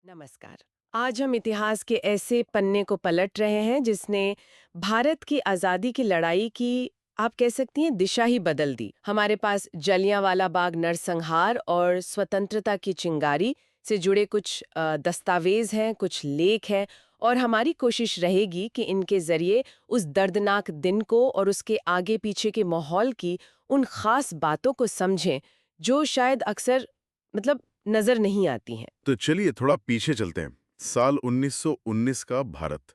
नमस्कार। आज हम इतिहास के ऐसे पन्ने को पलट रहे हैं जिसने भारत की आज़ादी की लड़ाई की आप कह सकती हैं दिशा ही बदल दी। हमारे पास जलियांवाला बाग नरसंहार और स्वतंत्रता की चिंगारी से जुड़े कुछ दस्तावेज हैं, कुछ लेख हैं और हमारी कोशिश रहेगी कि इनके ज़रिए उस दर्दनाक दिन को और उसके आगे पीछे के माहौल की उन खास बातों को समझें जो शायद अक्सर नज़र नहीं आती हैं। तो चलिए थोड़ा पीछे चलते हैं। साल 1919 का भारत।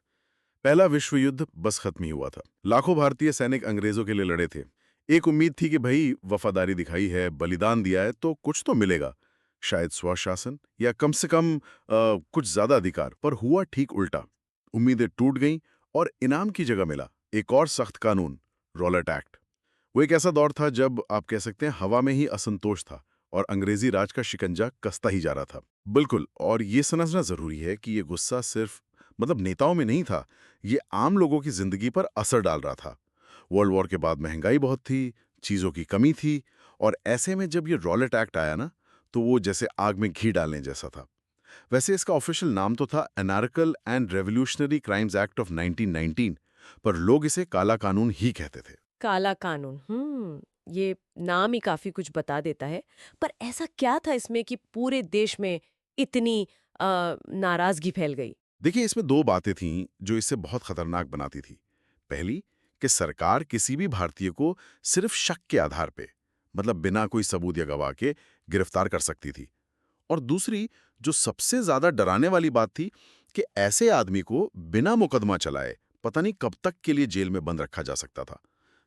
पहला विश्व युद्ध बस खत्म ही हुआ था। लाखों भारतीय सैनिक अंग्रेजों के लिए लड़े थे। एक उम्मीद थी कि भाई वफादारी दिखाई है, बलिदान दिया है तो कुछ तो मिलेगा। शायद स्वशासन या कम से कम कुछ ज्यादा अधिकार। पर हुआ ठीक उल्टा। उम्मीदें टूट गईं और इनाम की जगह मिला एक और सख्त कानून, रॉलेट एक्ट। वो एक ऐसा दौर था जब आप कह सकते हैं हवा में ही असंतोष था और अंग्रेजी राज का शिकंजा कसता ही जा रहा था। बिल्कुल, और ये समझना जरूरी है कि ये गुस्सा सिर्फ नेताओं में नहीं था, ये आम लोगों की जिंदगी पर असर डाल रहा था। वर्ल्ड वॉर के बाद महंगाई बहुत थी, चीजों की कमी थी, और ऐसे में जब ये रॉलेट एक्ट आया ना, तो वो जैसे आग में घी डालने जैसा था। वैसे इसका ऑफिशियल नाम तो था anarchical and revolutionary crimes act of 1919, पर लोग इसे काला कानून ही कहते थे। काला कानून, ये नाम ही काफी कुछ बता देता है। पर ऐसा क्या था इसमें कि पूरे देश में इतनी नाराजगी फैल गई? देखिए, इसमें दो बातें थीं जो इसे बहुत खतरनाक बनाती थी। पहली, कि सरकार किसी भी भारतीय को सिर्फ शक के आधार पे, बिना कोई सबूत या गवाह के, गिरफ्तार कर सकती थी। और दूसरी, जो सबसे ज्यादा डराने वाली बात थी, कि ऐसे आदमी को बिना मुकदमा चलाए पता नहीं कब तक के लिए जेल में बंद रखा जा सकता था।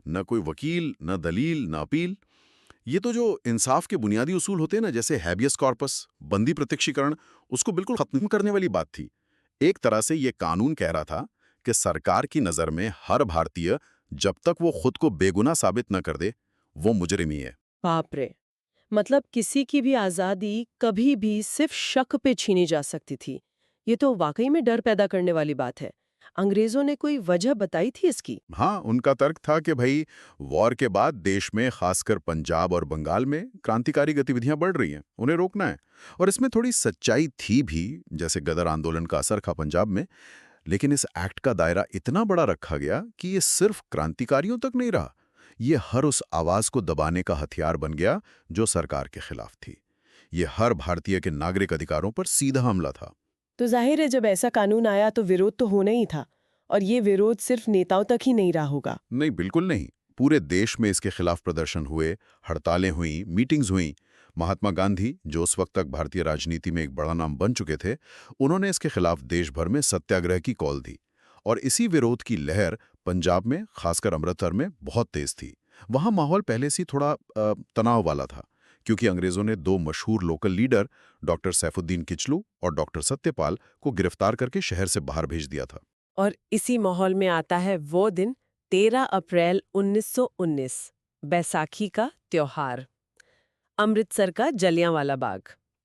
न कोई वकील, न दलील, न अपील। ये तो जो इंसाफ के बुनियादी उसूल होते हैं ना, जैसे हैबियस कॉर्पस, बंदी प्रत्यक्षीकरण, उसको बिल्कुल खत्म करने वाली बात थी। एक तरह से ये कानून कह रहा था कि सरकार की नजर में हर भारतीय, जब तक वो खुद को बेगुनाह साबित न कर दे, वो मुजरिम ही है। बाप रे! मतलब किसी की भी आजादी कभी भी सिर्फ शक पे छीनी जा सकती थी। ये तो वाकई में डर पैदा करने वाली बात है। अंग्रेजों ने कोई वजह बताई थी इसकी? हाँ, उनका तर्क था कि भाई, वॉर के बाद देश में, खासकर पंजाब और बंगाल में, क्रांतिकारी गतिविधियां बढ़ रही हैं, उन्हें रोकना है। और इसमें थोड़ी सच्चाई थी भी, जैसे गदर आंदोलन का असर था पंजाब में। लेकिन इस एक्ट का दायरा इतना बड़ा रखा गया कि ये सिर्फ क्रांतिकारियों तक नहीं रहा। ये हर उस आवाज को दबाने का हथियार बन गया जो सरकार के खिलाफ थी। ये हर भारतीय के नागरिक अधिकारों पर सीधा हमला था। तो जाहिर है जब ऐसा कानून आया तो विरोध तो होना ही था। और ये विरोध सिर्फ नेताओं तक ही नहीं रहा होगा। नहीं, बिल्कुल नहीं। पूरे देश में इसके खिलाफ प्रदर्शन हुए, हड़तालें हुई, मीटिंग्स हुई। महात्मा गांधी, जो उस वक्त तक भारतीय राजनीति में एक बड़ा नाम बन चुके थे, उन्होंने इसके खिलाफ देश भर में सत्याग्रह की कॉल दी। और इसी विरोध की लहर पंजाब में, खासकर अमृतसर में, बहुत तेज थी। वहां माहौल पहले से थोड़ा तनाव वाला था, क्योंकि अंग्रेजों ने दो मशहूर local leader, doctor Saifuddin Kitchlew और डॉक्टर सत्यपाल, को गिरफ्तार करके शहर से बाहर भेज दिया था। और इसी माहौल में आता है वो दिन, 13 अप्रैल 1919, बैसाखी का त्योहार। अमृतसर का जलियांवाला बाग।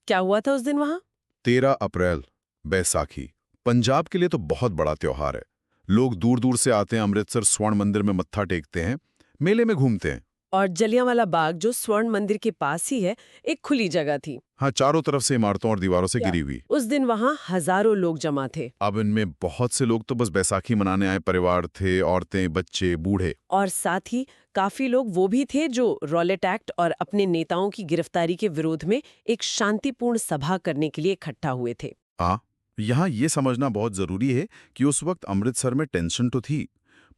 क्या हुआ था उस दिन वहां? 13 अप्रैल, बैसाखी, पंजाब के लिए तो बहुत बड़ा त्योहार है। लोग दूर दूर से आते हैं, अमृतसर स्वर्ण मंदिर में मत्था टेकते हैं, मेले में घूमते हैं। और जलियांवाला बाग जो स्वर्ण मंदिर के पास ही है, एक खुली जगह थी। हाँ, चारों तरफ से इमारतों और दीवारों से क्या घिरी हुई। उस दिन वहां हजारों लोग जमा थे? अब इनमें बहुत से लोग तो बस बैसाखी मनाने आए परिवार थे, औरतें, बच्चे, बूढ़े। और साथ ही काफी लोग वो भी थे जो रॉलेट एक्ट और अपने नेताओं की गिरफ्तारी के विरोध में एक शांतिपूर्ण सभा करने के लिए इकट्ठा हुए थे। हाँ, यहाँ ये समझना बहुत जरूरी है कि उस वक्त अमृतसर में टेंशन तो थी,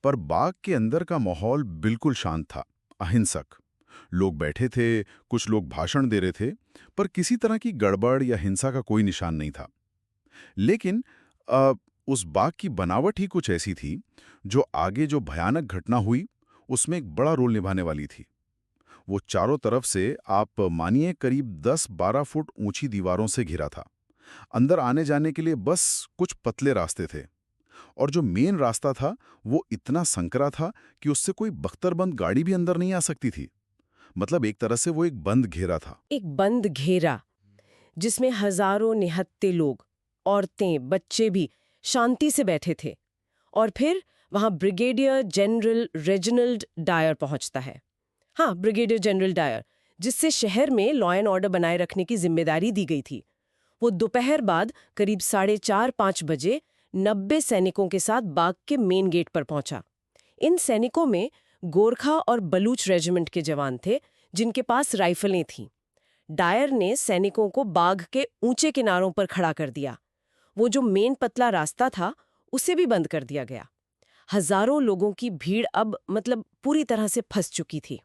पर बाग के अंदर का माहौल बिल्कुल शांत था, अहिंसक। लोग बैठे थे, कुछ लोग भाषण दे रहे थे, पर किसी तरह की गड़बड़ या हिंसा का कोई निशान नहीं था। लेकिन अ, उस बाग की बनावट ही कुछ ऐसी थी, जो आगे जो भयानक घटना हुई, उसमें एक बड़ा रोल निभाने वाली थी। वो चारों तरफ से, आप मानिए, करीब 10-12 फुट ऊंची दीवारों से घिरा था। अंदर आने जाने के लिए बस कुछ पतले रास्ते थे। और जो मेन रास्ता था, वो इतना संकरा था कि उससे कोई बख्तरबंद गाड़ी भी अंदर नहीं आ सकती थी। एक तरह से वो एक बंद घेरा था। एक बंद घेरा जिसमें हजारों निहत्थे लोग, औरतें, बच्चे भी शांति से बैठे थे। और फिर वहां ब्रिगेडियर जनरल रेजिनाल्ड डायर पहुंचता है। हाँ, ब्रिगेडियर जनरल डायर, जिससे शहर में लॉ एंड ऑर्डर बनाए रखने की जिम्मेदारी दी गई थी। वो दोपहर बाद करीब 4:30-5 बजे 90 सैनिकों के साथ बाग के मेन गेट पर पहुंचा। इन सैनिकों में गोरखा और बलूच रेजिमेंट के जवान थे, जिनके पास राइफलें थीं। डायर ने सैनिकों को बाग के ऊंचे किनारों पर खड़ा कर दिया। वो जो मेन पतला रास्ता था, उसे भी बंद कर दिया गया। हजारों लोगों की भीड़ अब पूरी तरह से फंस चुकी थी।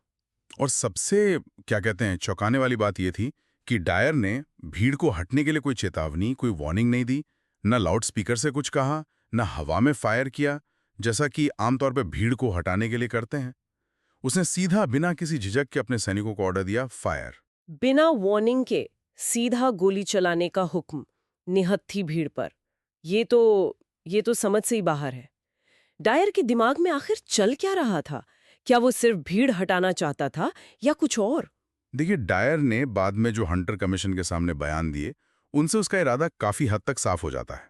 और सबसे क्या कहते हैं चौंकाने वाली बात यह थी कि डायर ने भीड़ को हटने के लिए कोई चेतावनी, कोई वार्निंग नहीं दी, न लाउड स्पीकर से कुछ कहा, न हवा में फायर किया, जैसा कि आमतौर पर भीड़ को हटाने के लिए करते हैं। उसने सीधा बिना किसी झिझक के अपने सैनिकों को ऑर्डर दिया, फायर। बिना वार्निंग के सीधा गोली चलाने का हुक्म निहत्थी थी भीड़ पर। ये तो समझ से ही बाहर है। डायर के दिमाग में आखिर चल क्या रहा था? क्या वो सिर्फ भीड़ हटाना चाहता था या कुछ और? देखिए, डायर ने बाद में जो हंटर कमीशन के सामने बयान दिए, उनसे उसका इरादा काफी हद तक साफ हो जाता है।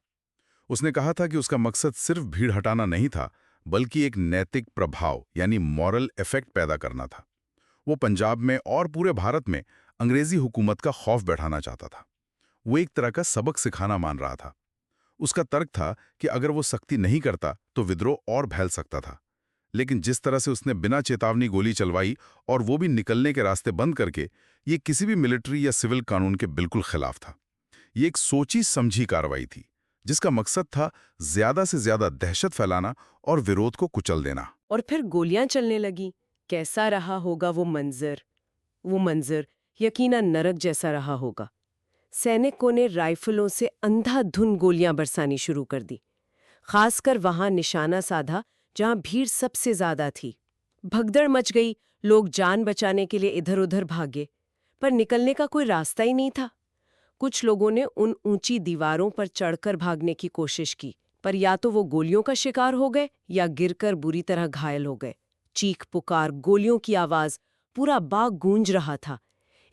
उसने कहा था कि उसका मकसद सिर्फ भीड़ हटाना नहीं था, बल्कि एक नैतिक प्रभाव यानी मॉरल इफेक्ट पैदा करना था। वो पंजाब में और पूरे भारत में अंग्रेजी हुकूमत का खौफ बैठाना चाहता था। वो एक तरह का सबक सिखाना मान रहा था। उसका तर्क था कि अगर वो सख्ती नहीं करता तो विद्रोह और फैल सकता था। लेकिन जिस तरह से उसने बिना चेतावनी गोली चलवाई, और वो भी निकलने के रास्ते बंद करके, ये किसी भी मिलिट्री या सिविल कानून के बिल्कुल खिलाफ था। ये एक सोची समझी कार्रवाई थी, जिसका मकसद था ज्यादा से ज्यादा दहशत फैलाना और विरोध को कुचल देना। और फिर गोलियां चलने लगी। कैसा रहा होगा वो मंजर यकीनन नरक जैसा रहा होगा। सैनिकों ने राइफलों से अंधाधुंध गोलियां बरसानी शुरू कर दी, खासकर वहां निशाना साधा जहां भीड़ सबसे ज्यादा थी। भगदड़ मच गई, लोग जान बचाने के लिए इधर उधर भागे, पर निकलने का कोई रास्ता ही नहीं था। कुछ लोगों ने उन ऊंची दीवारों पर चढ़कर भागने की कोशिश की, पर या तो वो गोलियों का शिकार हो गए या गिरकर बुरी तरह घायल हो गए। चीख पुकार, गोलियों की आवाज, पूरा बाग गूंज रहा था।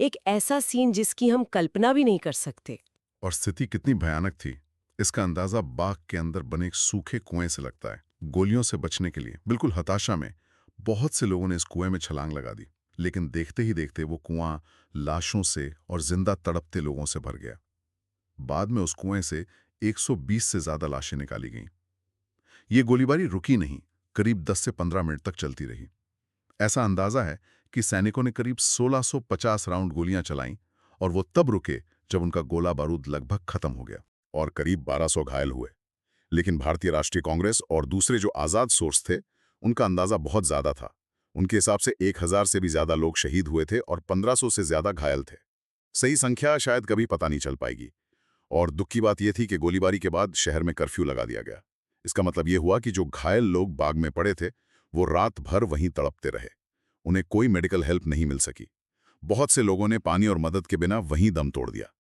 एक ऐसा सीन जिसकी हम कल्पना भी नहीं कर सकते। और स्थिति कितनी भयानक थी, इसका अंदाजा बाग के अंदर बने एक सूखे कुएं से लगता है। गोलियों से बचने के लिए बिल्कुल हताशा में बहुत से लोगों ने इस कुएं में छलांग लगा दी, लेकिन देखते ही देखते वो कुआं लाशों से और जिंदा तड़पते लोगों से भर गया। बाद में उस कुएं से 120 से ज्यादा लाशें निकाली गईं। ये गोलीबारी रुकी नहीं, करीब 10 से 15 मिनट तक चलती रही। ऐसा अंदाजा है कि सैनिकों ने करीब 1650 राउंड गोलियां चलाईं, और वो तब रुके जब उनका गोला बारूद लगभग खत्म हो गया, और करीब 1200 घायल हुए। लेकिन भारतीय राष्ट्रीय कांग्रेस और दूसरे जो आजाद सोर्स थे, उनका अंदाजा बहुत ज्यादा था। उनके हिसाब से 1000 से भी ज्यादा लोग शहीद हुए थे और 1500 से ज्यादा घायल थे। सही संख्या शायद कभी पता नहीं चल पाएगी। और दुख की बात यह थी कि गोलीबारी के बाद शहर में कर्फ्यू लगा दिया गया। इसका मतलब यह हुआ कि जो घायल लोग बाग में पड़े थे, वो रात भर वहीं तड़पते रहे। उन्हें कोई मेडिकल हेल्प नहीं मिल सकी। बहुत से लोगों ने पानी और मदद के बिना वहीं दम तोड़ दिया।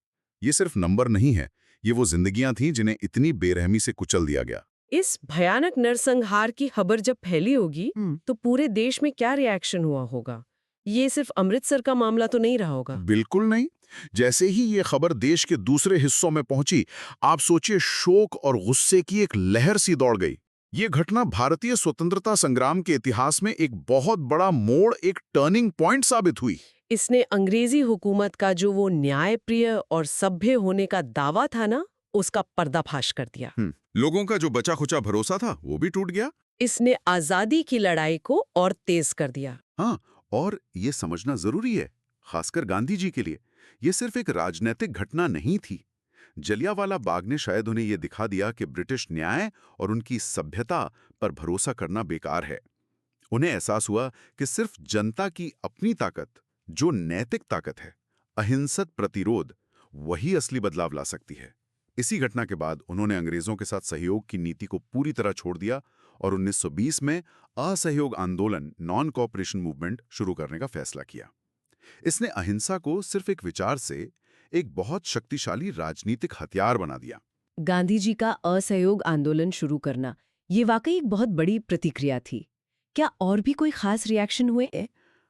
ये सिर्फ नंबर नहीं है, ये वो जिंदगियां थीं जिन्हें इतनी बेरहमी से कुचल दिया गया। इस भयानक नरसंहार की खबर जब फैली होगी, तो पूरे देश में क्या रिएक्शन हुआ होगा? ये सिर्फ अमृतसर का मामला तो नहीं रहा होगा। बिल्कुल नहीं। जैसे ही ये खबर देश के दूसरे हिस्सों में पहुंची, आप सोचिए, शोक और गुस्से की एक लहर सी दौड़ गई। ये घटना भारतीय स्वतंत्रता संग्राम के इतिहास में एक बहुत बड़ा मोड़, एक टर्निंग पॉइंट साबित हुई। इसने अंग्रेजी हुकूमत का जो वो न्यायप्रिय और सभ्य होने का दावा था ना, उसका पर्दाफाश कर दिया। लोगों का जो बचा खुचा भरोसा था, वो भी टूट गया। इसने आजादी की लड़ाई को और तेज कर दिया। हाँ, और ये समझना जरूरी है, खासकर गांधी जी के लिए, ये सिर्फ एक राजनीतिक घटना नहीं थी। जलियांवाला बाग ने शायद उन्हें यह दिखा दिया कि ब्रिटिश न्याय और उनकी सभ्यता पर भरोसा करना बेकार है। उन्हें एहसास हुआ कि सिर्फ जनता की अपनी ताकत, जो नैतिक ताकत है, अहिंसक प्रतिरोध, वही असली बदलाव ला सकती है। इसी घटना के बाद उन्होंने अंग्रेजों के साथ सहयोग की नीति को पूरी तरह छोड़ दिया और 1920 में असहयोग आंदोलन, नॉन कोऑपरेशन मूवमेंट शुरू करने का फैसला किया। इसने अहिंसा को सिर्फ एक विचार से एक बहुत शक्तिशाली राजनीतिक हथियार बना दिया। गांधी जी का असहयोग आंदोलन शुरू करना, ये वाकई एक बहुत बड़ी प्रतिक्रिया थी। क्या और भी कोई खास रिएक्शन हुए?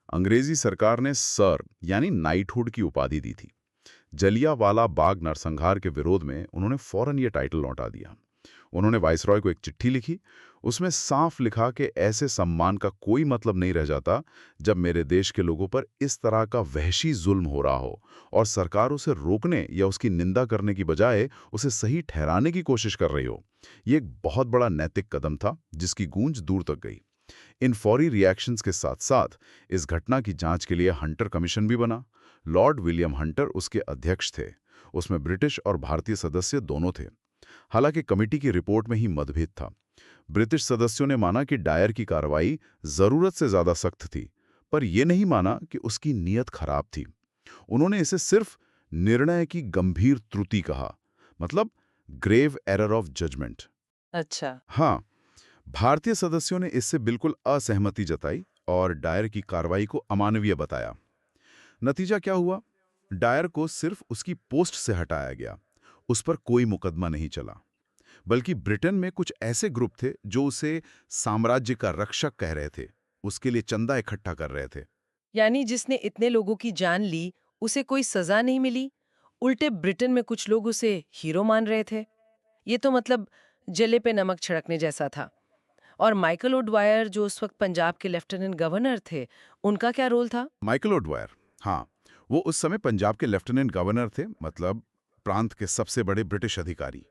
अंग्रेजी सरकार ने सर यानी नाइटहुड की उपाधि दी थी। जलियांवाला बाग नरसंहार के विरोध में उन्होंने फौरन ये टाइटल लौटा दिया। उन्होंने वाइसरॉय को एक चिट्ठी लिखी। उसमें साफ लिखा कि ऐसे सम्मान का कोई मतलब नहीं रह जाता जब मेरे देश के लोगों पर इस तरह का वहशी जुल्म हो रहा हो, और सरकार उसे रोकने या उसकी निंदा करने की बजाय उसे सही ठहराने की कोशिश कर रही हो। ये एक बहुत बड़ा नैतिक कदम था जिसकी गूंज दूर तक गई। इन फौरी रिएक्शंस के साथ साथ इस घटना की जांच के लिए हंटर कमीशन भी बना। लॉर्ड विलियम हंटर उसके अध्यक्ष थे। उसमें ब्रिटिश और भारतीय सदस्य दोनों थे। हालांकि कमेटी की रिपोर्ट में ही मतभेद था। ब्रिटिश सदस्यों ने माना कि डायर की कार्रवाई जरूरत से ज्यादा सख्त थी, पर यह नहीं माना कि उसकी नीयत खराब थी। उन्होंने इसे सिर्फ निर्णय की गंभीर त्रुटि कहा, मतलब ग्रेव एरर ऑफ जजमेंट। अच्छा। हाँ, भारतीय सदस्यों ने इससे बिल्कुल असहमति जताई और डायर की कार्रवाई को अमानवीय बताया। नतीजा क्या हुआ? डायर को सिर्फ उसकी पोस्ट से हटाया गया। उस पर कोई मुकदमा नहीं चला, बल्कि ब्रिटेन में कुछ ऐसे ग्रुप थे जो उसे साम्राज्य का रक्षक कह रहे थे, उसके लिए चंदा इकट्ठा कर रहे थे। यानी जिसने इतने लोगों की जान ली, उसे कोई सजा नहीं मिली। उल्टे ब्रिटेन में कुछ लोग उसे हीरो मान रहे थे। ये तो मतलब जले पे नमक छिड़कने जैसा था। और माइकल ओडवायर, जो उस वक्त पंजाब के लेफ्टिनेंट गवर्नर थे, उनका क्या रोल था? माइकल ओडवायर, हाँ, वो उस समय पंजाब के लेफ्टिनेंट गवर्नर थे, मतलब प्रांत के सबसे बड़े ब्रिटिश अधिकारी।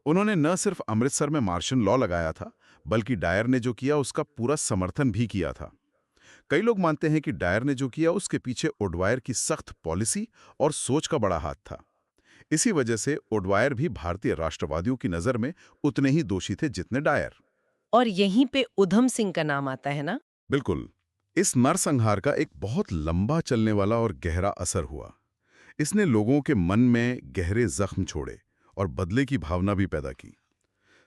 उन्होंने न सिर्फ अमृतसर में मार्शल लॉ लगाया था, बल्कि डायर ने जो किया उसका पूरा समर्थन भी किया था। कई लोग मानते हैं कि डायर ने जो किया उसके पीछे ओडवायर की सख्त पॉलिसी और सोच का बड़ा हाथ था। इसी वजह से ओडवायर भी भारतीय राष्ट्रवादियों की नजर में उतने ही दोषी थे जितने डायर। और यहीं पे उधम सिंह का नाम आता है ना? बिल्कुल। इस नरसंहार का एक बहुत लंबा चलने वाला और गहरा असर हुआ। इसने लोगों के मन में गहरे जख्म छोड़े और बदले की भावना भी पैदा की।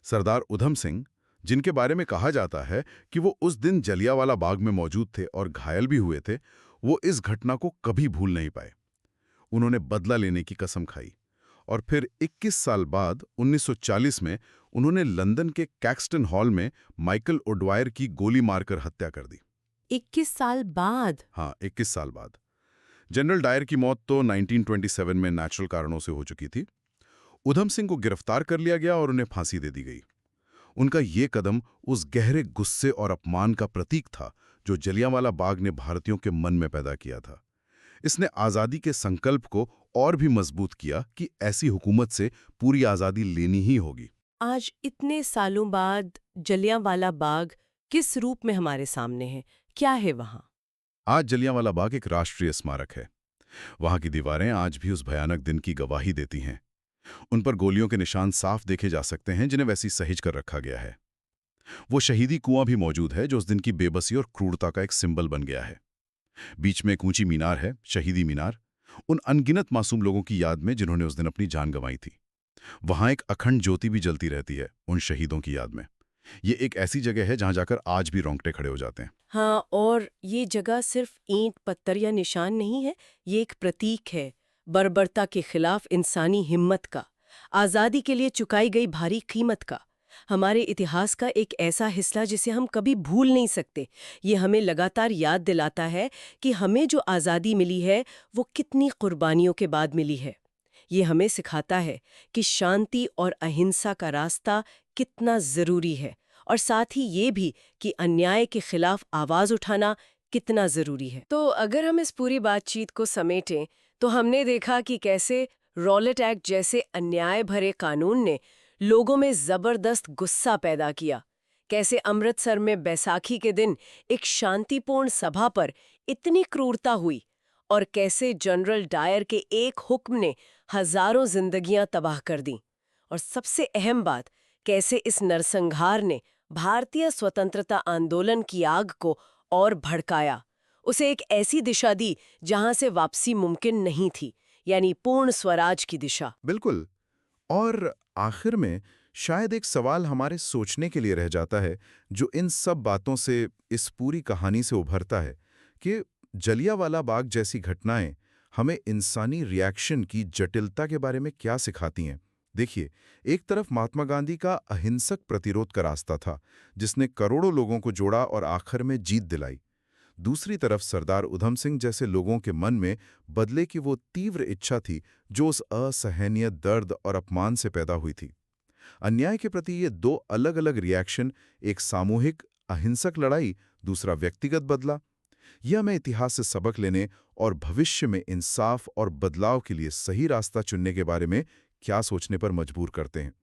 सरदार उधम सिंह, जिनके बारे में कहा जाता है कि वो उस दिन जलियांवाला बाग में मौजूद थे और घायल भी हुए थे, वो इस घटना को कभी भूल नहीं पाए। उन्होंने बदला लेने की कसम खाई और फिर 21 साल बाद 1940 में उन्होंने लंदन के कैक्सटन हॉल में माइकल ओडवायर की गोली मारकर हत्या कर दी। 21 साल बाद? हाँ, 21 साल बाद। जनरल डायर की मौत तो 1927 में नेचुरल कारणों से हो चुकी थी। उधम सिंह को गिरफ्तार कर लिया गया और उन्हें फांसी दे दी गई। उनका ये कदम उस गहरे गुस्से और अपमान का प्रतीक था जो जलियांवाला बाग ने भारतीयों के मन में पैदा किया था। इसने आज़ादी के संकल्प को और भी मजबूत किया कि ऐसी हुकूमत से पूरी आज़ादी लेनी ही होगी। आज इतने सालों बाद जलियांवाला बाग किस रूप में हमारे सामने है? क्या है वहाँ? आज जलियांवाला बाग एक राष्ट्रीय स्मारक है। वहां की दीवारें आज भी उस भयानक दिन की गवाही देती हैं। उन पर गोलियों के निशान साफ देखे जा सकते हैं जिन्हें वैसी सहेज कर रखा गया है। वो शहीदी कुआं भी मौजूद है जो उस दिन की बेबसी और क्रूरता का एक सिंबल बन गया है। बीच में एक ऊंची मीनार है, शहीदी मीनार, उन अनगिनत मासूम लोगों की याद में जिन्होंने उस दिन अपनी जान गंवाई थी। वहां एक अखंड ज्योति भी जलती रहती है उन शहीदों की याद में। ये एक ऐसी जगह है जहां जाकर आज भी रोंगटे खड़े हो जाते हैं। हाँ, और ये जगह सिर्फ ईंट पत्थर या निशान नहीं है, ये एक प्रतीक है बर्बरता के खिलाफ इंसानी हिम्मत का, आज़ादी के लिए चुकाई गई भारी कीमत का, हमारे इतिहास का एक ऐसा हिस्सा जिसे हम कभी भूल नहीं सकते। ये हमें लगातार याद दिलाता है कि हमें जो आज़ादी मिली है वो कितनी कुर्बानियों के बाद मिली है। ये हमें सिखाता है कि शांति और अहिंसा का रास्ता कितना ज़रूरी है, और साथ ही ये भी कि अन्याय के खिलाफ आवाज़ उठाना कितना ज़रूरी है। तो अगर हम इस पूरी बातचीत को समेटें तो हमने देखा कि कैसे रॉलेट एक्ट जैसे अन्याय भरे कानून ने लोगों में ज़बरदस्त गुस्सा पैदा किया, कैसे अमृतसर में बैसाखी के दिन एक शांतिपूर्ण सभा पर इतनी क्रूरता हुई, और कैसे जनरल डायर के एक हुक्म ने हजारों जिंदगियां तबाह कर दी। और सबसे अहम बात, कैसे इस नरसंहार ने भारतीय स्वतंत्रता आंदोलन की आग को और भड़काया, उसे एक ऐसी दिशा दी जहां से वापसी मुमकिन नहीं थी, यानी पूर्ण स्वराज की दिशा। बिल्कुल। और आखिर में शायद एक सवाल हमारे सोचने के लिए रह जाता है जो इन सब बातों से, इस पूरी कहानी से उभरता है कि जलियांवाला बाग जैसी घटनाएं हमें इंसानी रिएक्शन की जटिलता के बारे में क्या सिखाती हैं। देखिए, एक तरफ महात्मा गांधी का अहिंसक प्रतिरोध का रास्ता था जिसने करोड़ों लोगों को जोड़ा और आखिर में जीत दिलाई। दूसरी तरफ सरदार उधम सिंह जैसे लोगों के मन में बदले की वो तीव्र इच्छा थी जो उस असहनीय दर्द और अपमान से पैदा हुई थी। अन्याय के प्रति ये दो अलग-अलग रिएक्शन, एक सामूहिक अहिंसक लड़ाई, दूसरा व्यक्तिगत बदला, यह हमें इतिहास से सबक लेने और भविष्य में इंसाफ और बदलाव के लिए सही रास्ता चुनने के बारे में क्या सोचने पर मजबूर करते हैं।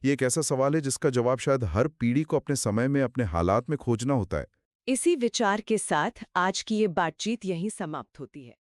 ये एक ऐसा सवाल है जिसका जवाब शायद हर पीढ़ी को अपने समय में, अपने हालात में खोजना होता है। इसी विचार के साथ आज की ये बातचीत यहीं समाप्त होती है।